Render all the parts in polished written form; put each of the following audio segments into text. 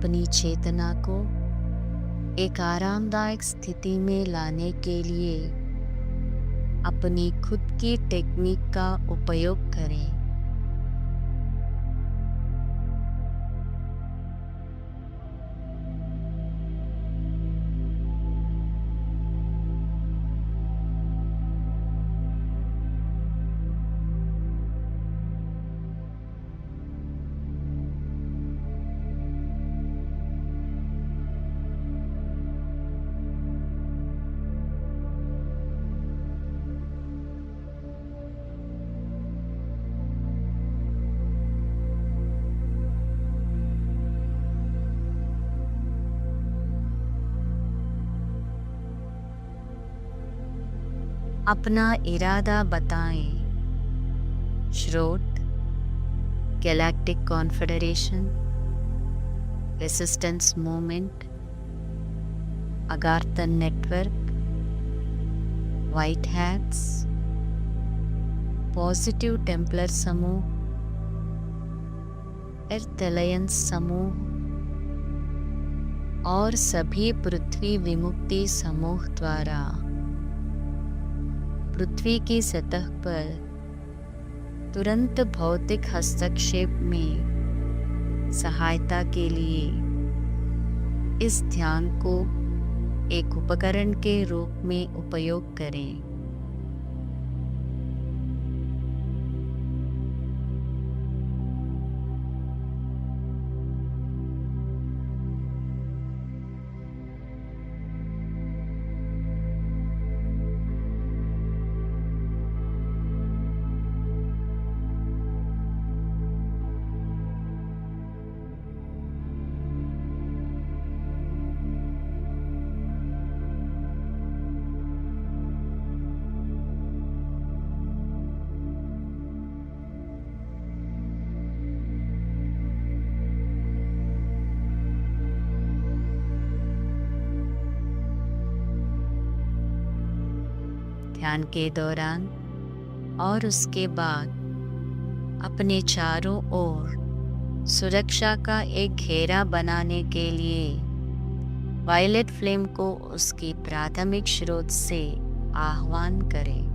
अपनी चेतना को एक आरामदायक स्थिति में लाने के लिए अपनी खुद की टेक्निक का उपयोग करें। अपना इरादा बताएं। श्रोत, galactic confederation, resistance movement, Agarthan network, white hats, positive Templar समूह, एर्थ अलायंस समूह और सभी पृथ्वी विमुक्ति समूह द्वारा पृथ्वी की सतह पर तुरंत भौतिक हस्तक्षेप में सहायता के लिए इस ध्यान को एक उपकरण के रूप में उपयोग करें। ध्यान के दौरान और उसके बाद अपने चारों ओर सुरक्षा का एक घेरा बनाने के लिए वायलेट फ्लेम को उसकी प्राथमिक स्रोत से आह्वान करें।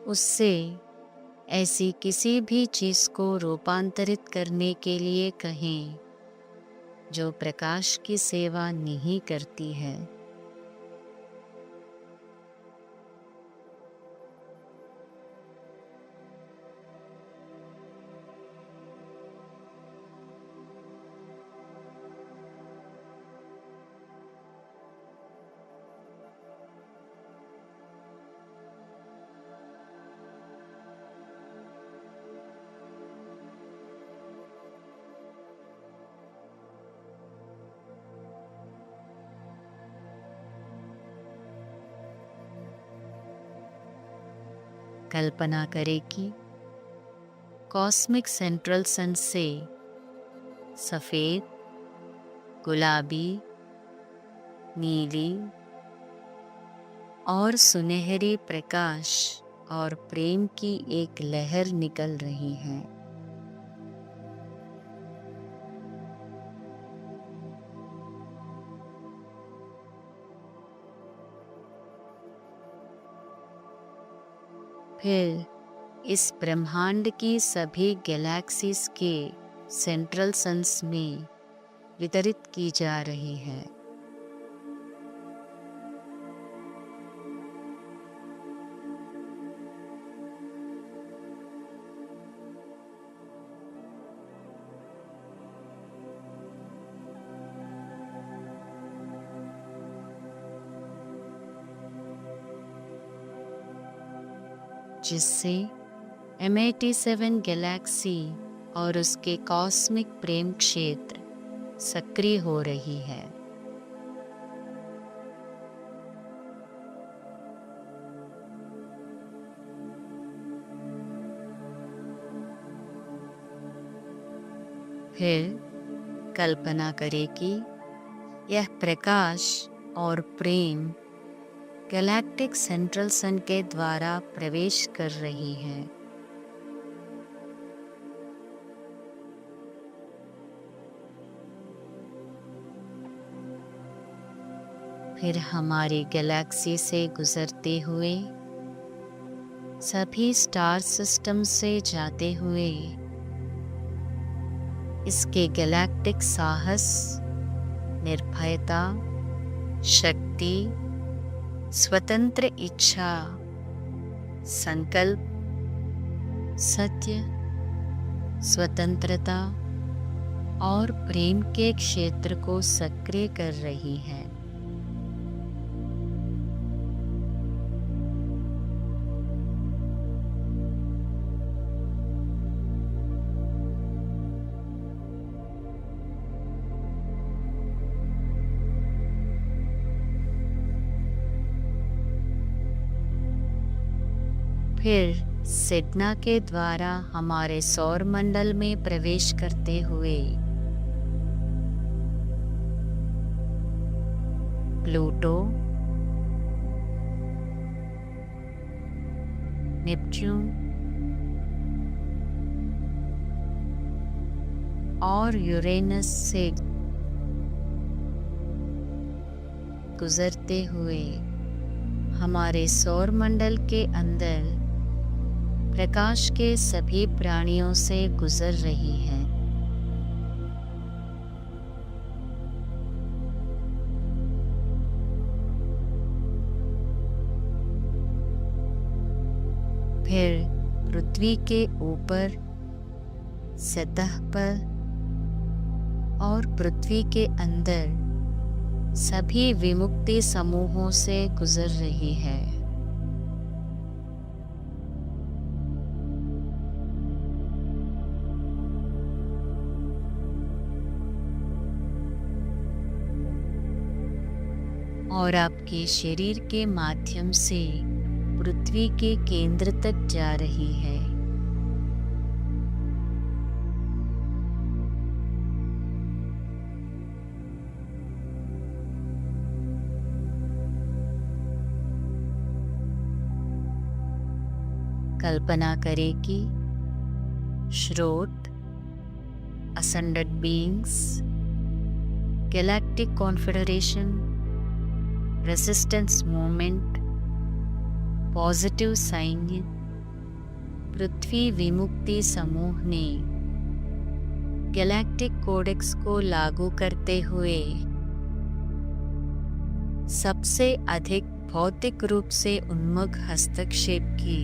उससे ऐसी किसी भी चीज को रूपांतरित करने के लिए कहें जो प्रकाश की सेवा नहीं करती है। कल्पना करें कि कॉस्मिक सेंट्रल सन से सफेद, गुलाबी, नीली और सुनहरी प्रकाश और प्रेम की एक लहर निकल रही है। फिर इस ब्रह्मांड की सभी गैलेक्सीज के सेंट्रल सन्स में वितरित की जा रही है। जिससे M87 गैलेक्सी और उसके कॉस्मिक प्रेम क्षेत्र सक्रिय हो रही है। फिर कल्पना करें कि यह प्रकाश और प्रेम गैलेक्टिक सेंट्रल सन के द्वारा प्रवेश कर रही है। फिर हमारी गैलेक्सी से गुजरते हुए सभी स्टार सिस्टम से जाते हुए इसके गैलेक्टिक साहस, निर्भयता, शक्ति, स्वतंत्र इच्छा, संकल्प, सत्य, स्वतंत्रता और प्रेम के क्षेत्र को सक्रिय कर रही है। फिर सिडना के द्वारा हमारे सौर मंडल में प्रवेश करते हुए प्लूटो, नेपच्यून और यूरेनस से गुजरते हुए हमारे सौर मंडल के अंदर प्रकाश के सभी प्राणियों से गुजर रही है। फिर पृथ्वी के ऊपर, सतह पर और पृथ्वी के अंदर सभी विमुक्ति समूहों से गुजर रही है। और आपके शरीर के माध्यम से पृथ्वी के केंद्र तक जा रही है। कल्पना करें कि श्रोत, ascended beings, galactic confederation, resistance movement, positive सैन्य, पृथ्वी विमुक्ति समूह ने गैलेक्टिक कोडेक्स को लागू करते हुए सबसे अधिक भौतिक रूप से उन्मुख हस्तक्षेप की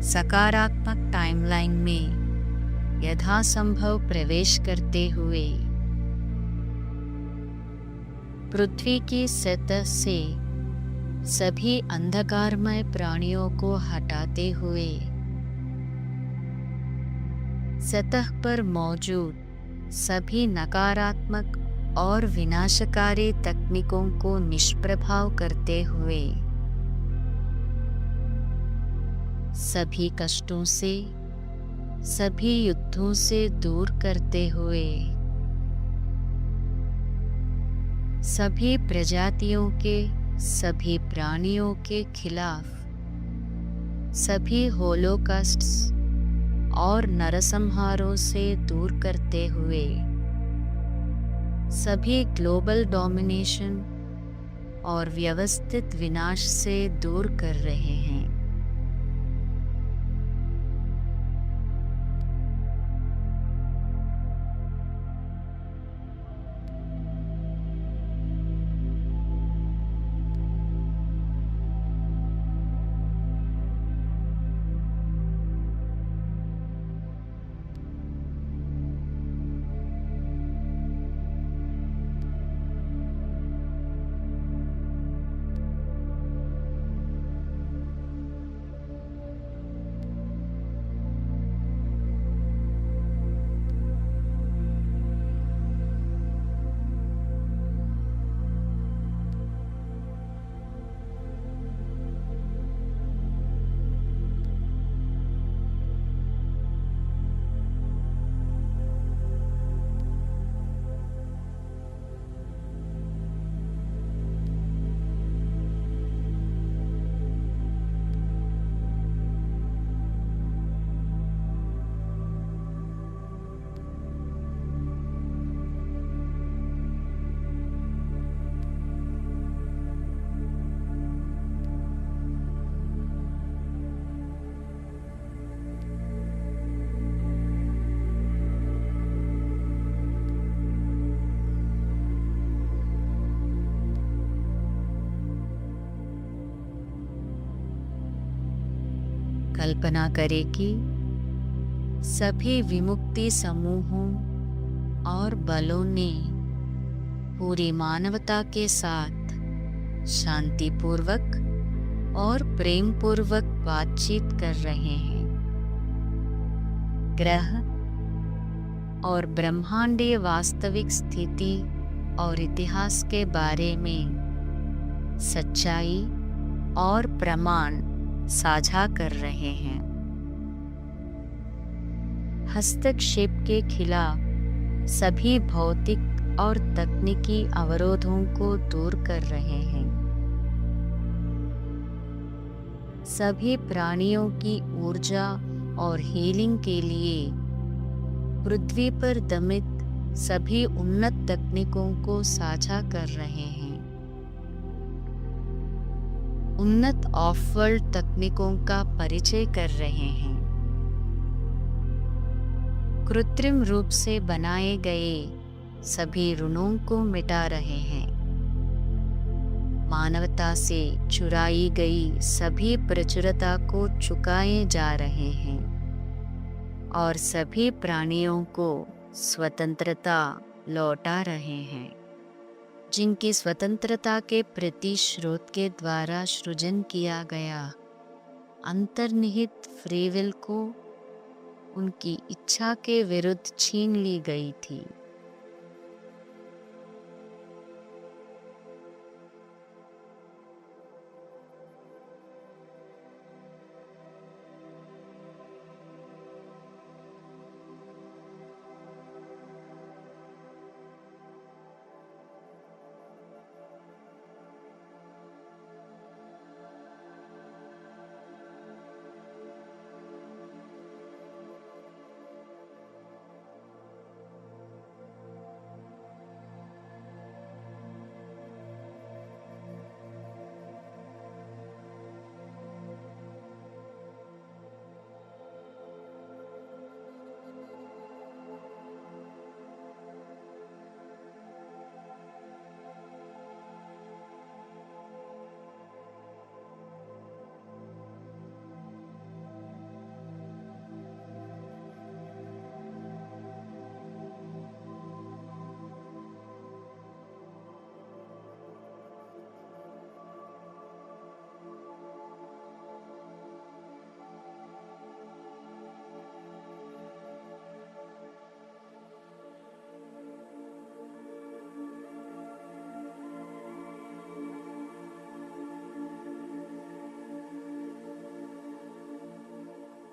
सकारात्मक टाइमलाइन में यथासंभव प्रवेश करते हुए पृथ्वी की सतह से सभी अंधकारमय प्राणियों को हटाते हुए सतह पर मौजूद सभी नकारात्मक और विनाशकारी तकनीकों को निष्प्रभाव करते हुए सभी कष्टों से, सभी युद्धों से दूर करते हुए सभी प्रजातियों के, सभी प्राणियों के खिलाफ सभी होलोकास्ट्स और नरसंहारों से दूर करते हुए सभी ग्लोबल डोमिनेशन और व्यवस्थित विनाश से दूर कर रहे हैं। कल्पना करें कि सभी विमुक्ति समूहों और बलों ने पूरी मानवता के साथ शांतिपूर्वक और प्रेमपूर्वक बातचीत कर रहे हैं। ग्रह और ब्रह्मांडीय वास्तविक स्थिति और इतिहास के बारे में सच्चाई और प्रमाण साझा कर रहे हैं। हस्तक्षेप के खिलाफ सभी भौतिक और तकनीकी अवरोधों को दूर कर रहे हैं। सभी प्राणियों की ऊर्जा और हीलिंग के लिए पृथ्वी पर दमित सभी उन्नत तकनीकों को साझा कर रहे हैं। उन्नत ऑफ वर्ल्ड तकनीकों का परिचय कर रहे हैं। कृत्रिम रूप से बनाए गए सभी ऋणों को मिटा रहे हैं। मानवता से चुराई गई सभी प्रचुरता को चुकाए जा रहे हैं और सभी प्राणियों को स्वतंत्रता लौटा रहे हैं, जिनकी स्वतंत्रता के प्रति स्रोत के द्वारा सृजन किया गया अंतर्निहित फ्री विल को उनकी इच्छा के विरुद्ध छीन ली गई थी।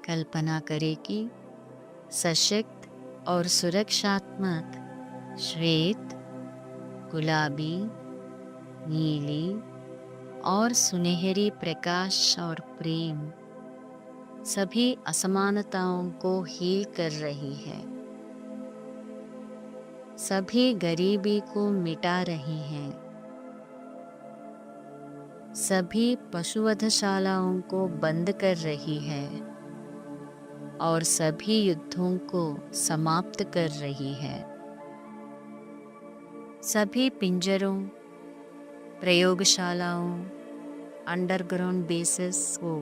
कल्पना करें कि सशक्त और सुरक्षात्मक श्वेत, गुलाबी, नीली और सुनहरी प्रकाश और प्रेम सभी असमानताओं को हील कर रही है, सभी गरीबी को मिटा रही हैं, सभी पशुवधशालाओं को बंद कर रही है और सभी युद्धों को समाप्त कर रही है। सभी पिंजरों, प्रयोगशालाओं, अंडरग्राउंड बेसेस को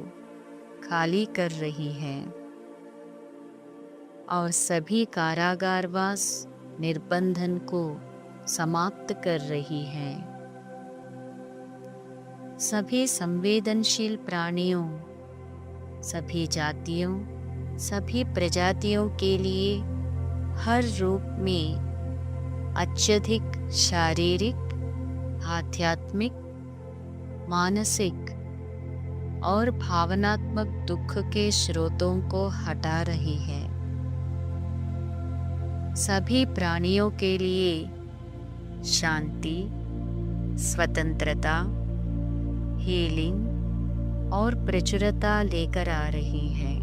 खाली कर रही है और सभी कारागारवास निर्बंधन को समाप्त कर रही है। सभी संवेदनशील प्राणियों, सभी जातियों, सभी प्रजातियों के लिए हर रूप में अत्यधिक शारीरिक, आध्यात्मिक, मानसिक और भावनात्मक दुख के स्रोतों को हटा रही है। सभी प्राणियों के लिए शांति, स्वतंत्रता, हीलिंग और प्रचुरता लेकर आ रही है।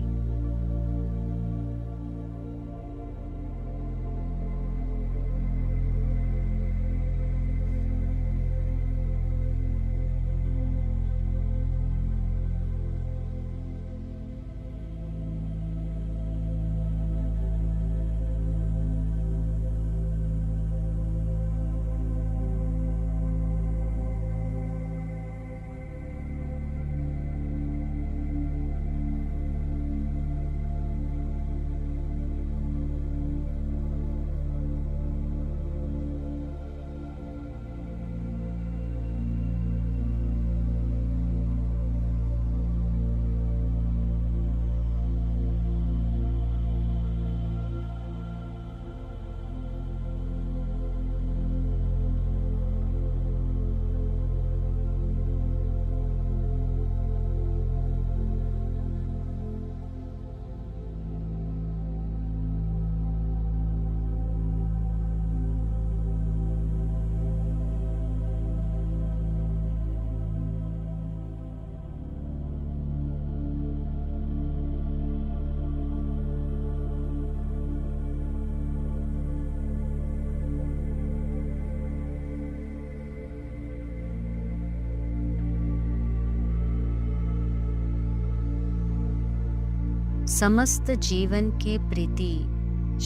समस्त जीवन के प्रति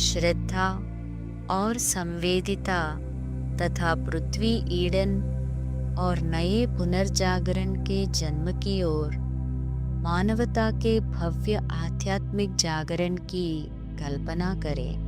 श्रद्धा और संवेदिता तथा पृथ्वी ईडन और नए पुनर्जागरण के जन्म की ओर मानवता के भव्य आध्यात्मिक जागरण की कल्पना करें।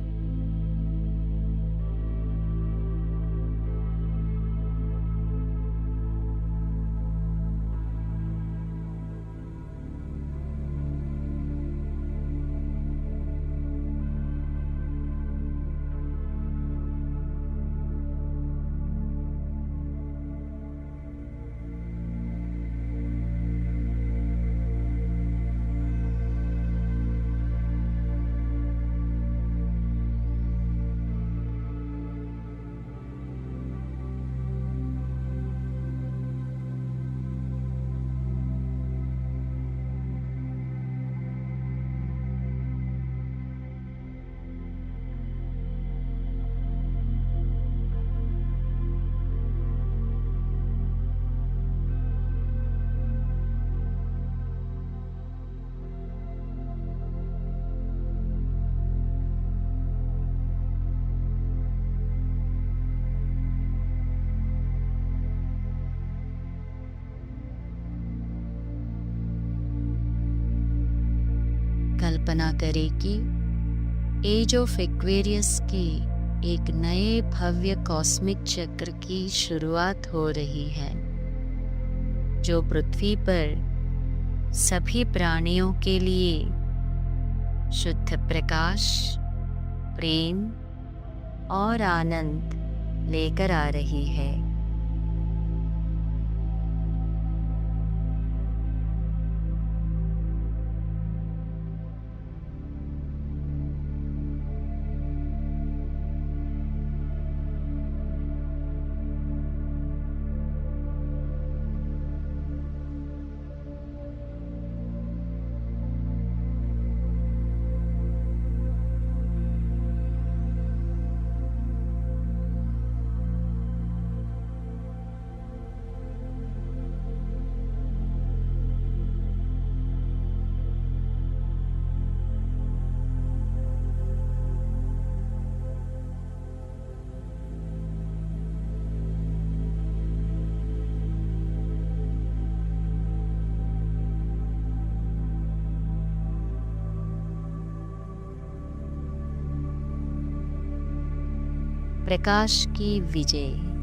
कल्पना करें कि एज ऑफ एक्वेरियस के एक नए भव्य कॉस्मिक चक्र की शुरुआत हो रही है, जो पृथ्वी पर सभी प्राणियों के लिए शुद्ध प्रकाश, प्रेम और आनंद लेकर आ रही है। प्रकाश की विजय।